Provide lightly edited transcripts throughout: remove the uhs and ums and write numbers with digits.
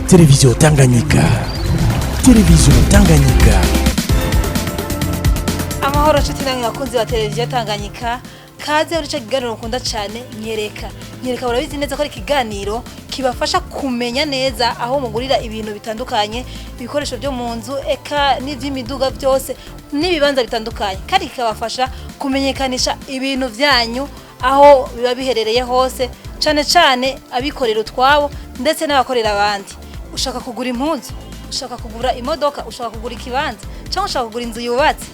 Televiziyo Tanganyika. Televiziyo Tanganyika. Amahoro nshuti namwe bakunzi ba televiziyo Tanganyika. Kaze uri cyo kiganiro ukunda cyane nyereka urabizi neza ko ari kiganiro kibafasha kumenya neza aho mugurira ibintu bitandukanye, ibikoresho byo mu nzu eka n'ivy'imiduga byose n'ibibanza bitandukanye, kandi kikabafasha kumenyekanisha ibintu byanyu aho biba biherereye hose, cyane cyane abikorera utwabo ndetse n'abakorera abandi. Ushaka kugura impunzu, ushaka kugura imodoka, ushaka kugura ikibanza cyangwa ushaka kugura inzu yubatse,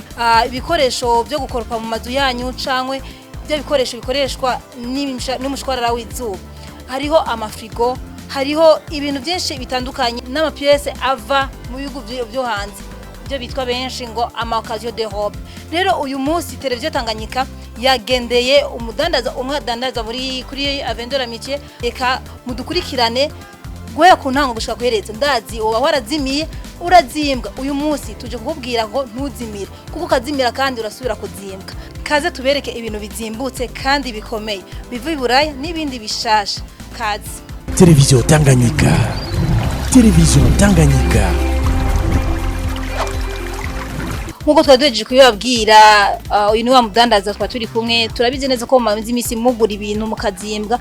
ibikoresho byo gukoropa mu mazu yanyu cyangwa ibyo bikoresho bikoreshwa n'umushwarara w'izuba, hariho amafrigo, hariho ibintu byinshi bitandukanye n'amapiyese ava mu bihugu byo hanze, ibyo bitwa benshi ngo amakaziyo de robe. Rero uyu munsi televiziyo Tanganyika yagendeye umudandaza umwe adandaza kuri Avenue Amitié, eka mudukurikirane guhera ku ntango gushika kuhereza. Ndazi uba warazimiye urazimbwa, uyu munsi tuje kukubwira ngo ntuzimire, kuko kazimira kandi urasubira kuzimbwa. Kaze tubereke ibintu bizimbutse kandi bikomeye biva i Buraya n'ibindi bishasha. Kaze Televiziyo Tanganyika. Televiziyo Tanganyika. Nkuko twaduhejeje kubibabwira, uyu ni wa mudandaza twa turi kumwe, turabizi neza ko mumaze imisi mugura ibintu mukazimbwa.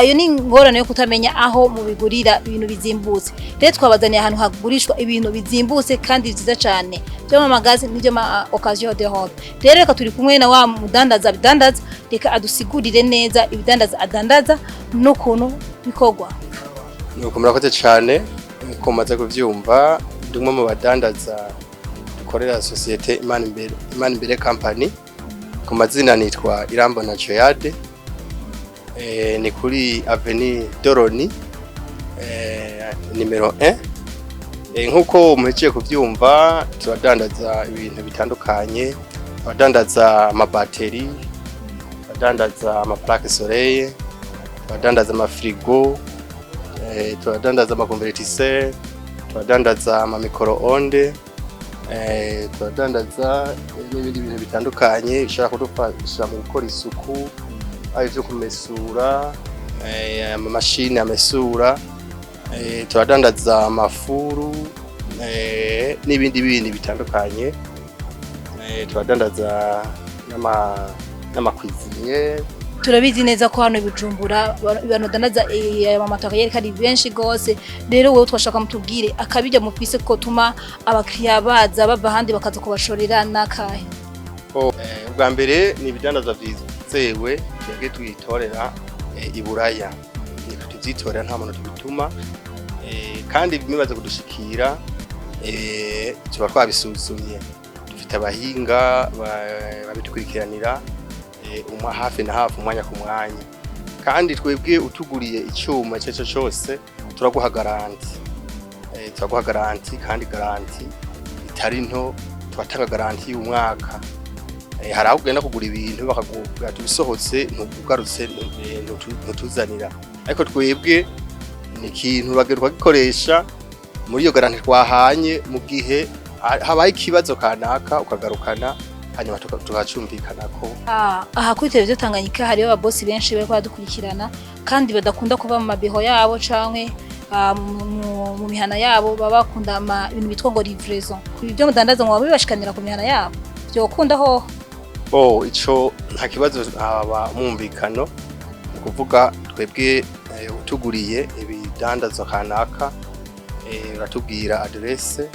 Iyo ni ngorane yo kutamenya aho mubigurira ibintu bizimbutse. Rero twabazaniye ahantu hagurishwa ibintu bizimbutse kandi byiza cyane byo mu magazi n'ibyo ma occasion de robe. Rero reka turi kumwe na wa mudandaza bidandaza, reka adusigurire neza ibidandaza adandaza n'ukuntu bikorwa. Nuko murakoze cyane ko maze kuvyumva. Ndumwe mu badandaza dukorera societe Imana imbere company, ku mazina nitwa Irambo na Joyade. Ni kuri Avenue Doroni numero 1. Nkuko muhejeje kuvyumva, turadandaza ibintu bitandukanye, turadandaza amabateri, turadandaza amaplaque soleil, turadandaza amafrigo, turadandaza amaconvertisseur, turadandaza amamicro-onde, turadandaza n'ibindi bintu bitandukanye bishobora kudufasha mu gukora isuku, byo kumesura, amamashini amesura, turadandaza amafuru n'ibindi bitandukanye, turadandaza n'amakwiziniye. Turabizi neza ko hano Bujumbura banodandaza amamatériel kandi benshi gose. Rero wewe twashaka mutubwire akabijya mufise ko tuma abakiriya baza bava handi bakaza kubashorera nakahe? Ubwa mbere ni ibidandaza vyizewe twebwe twitorera i Buraya, niko tuzitorera nta muntu tubituma, kandi bimaze kudushikira tuba twabisuzumye, dufite abahinga babitwikiriranira hafi na hafi umwanya ku mwanya, kandi twebwe utuguriye icyuma cyo cyose turaguha garanti, kandi garanti itari nto, twatanga garanti y'umwaka. Hari aho ugenda kugura ibintu bakakubwira tubisohotse ntugarutse ntutuzanira, ariko twebwe ni ikintu bageruka gikoresha muri iyo garanti twahanye, mu gihe habaye ikibazo kanaka ukagarukana, hanyuma tugacumbikana ko. Aha kuri televiziyo Tanganyika hariho ababosi benshi bari kwadukurikirana kandi badakunda kuva mu mabiho yabo canke mu mihana yabo, baba bakunda ibintu bitwa ngo livraison. Ibyo mudandaza ngo babibashikanira ku mihana yabo byo kunda ho. Ico nta kibazo, aba mwumvikano, ni kuvuga twebwe utuguriye ibidandazo kanaka, uratubwira adresse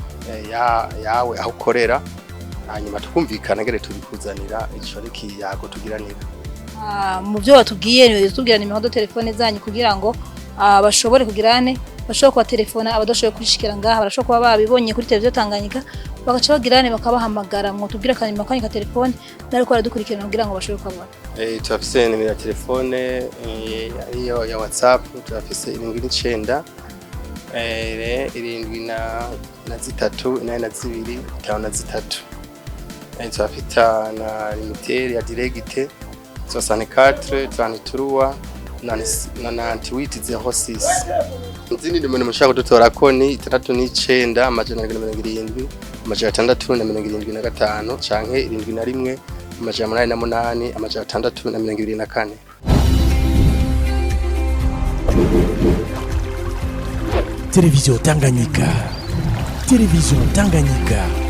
yawe aho ukorera, hanyuma tukumvikana ngere tubikuzanira. Ico riki yago tugiranira. Mu byo batubwiye ni tubwirana imihando telefone zanyu kugira ngo bashobore kugirane, bashobora kuba telefona, abadashoboye kurishikira ngaha barashobora kuba babibonye kuri televiziyo Tanganyika, bagaca bagirane bakabahamagara ngo tubwire akanyuma kwanyu ka telefone, nariko baradukurikirana kugira ngo bashobore kubona. Turafise nimero ya telefone ariyo ya WhatsApp, turafise 79 73 turafite na limiter ya direct 64 33 9806. Izindi ndimo mushaka kudutora ko ni 39 amajana 70 amajana 675 canke 71 amajana 808 amajana 624. Télévision Tanganyika. Télévision Tanganyika.